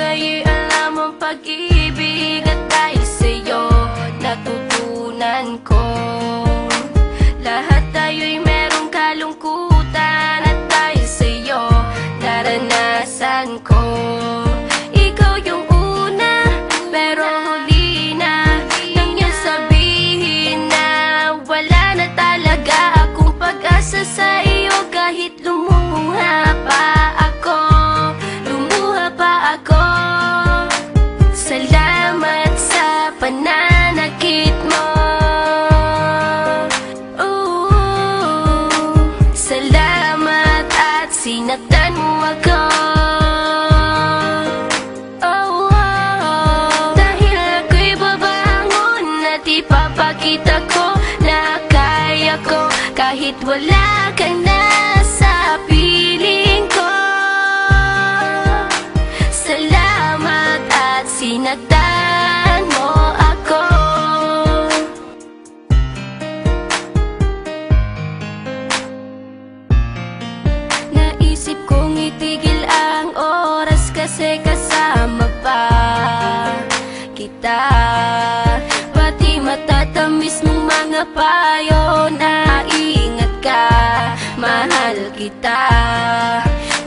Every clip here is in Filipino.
ika'y alam ang pag-ibig. At dahil sa'yo natutunan ko, lahat tayo'y merong kalungkutan. At dahil sa'yo naranasan ko, ikaw yung una pero huli na. Nang iyong sabihin na wala na talaga akong pag-asa sa iyo, kahit lumuha pa ako, lumuha pa ako. Salamat sa pananakit mo. Salamat at sinaktan mo ako. Dahil ako'y babangon at ipapakita ko na kaya ko, kahit wala ka na sa piling ko. Salamat at sinaktan mo ako. Naisip kong itigil ang oras kasi kasama pa kita. Pati matatamis mong mga payo na ingat ka, mahal kita.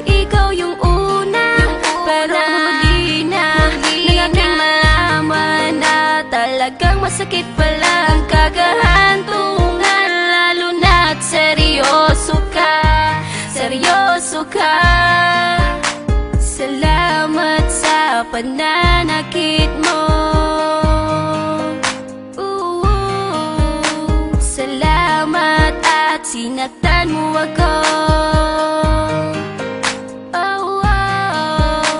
Ikaw yung una pero huli na. Nang aking malaman na talagang masakit pala ang kagahantungan, lalo na't seryoso ka, seryoso ka. Salamat sa pananakit mo. Salamat at sinaktan mo ako.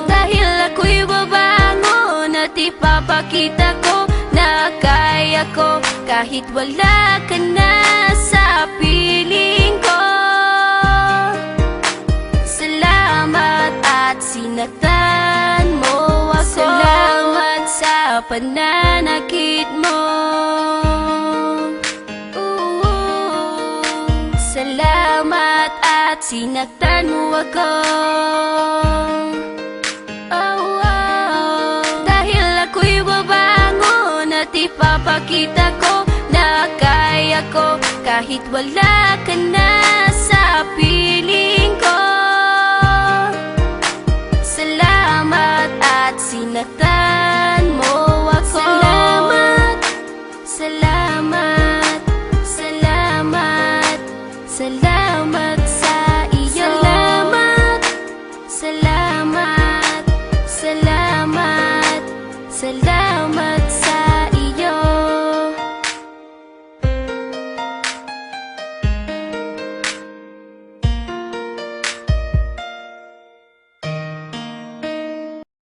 Dahil ako'y babangon at ipapakita ko na kaya ko, kahit wala ka na sa piling ko. Salamat at sinaktan mo ako. Salamat sa pananakit mo. Salamat at sinaktan mo ako. Dahil ako'y babangon at ipapakita ko na kaya ko, kahit wala ka na sa piling ko. Salamat at sinaktan mo ako. Salamat, salamat.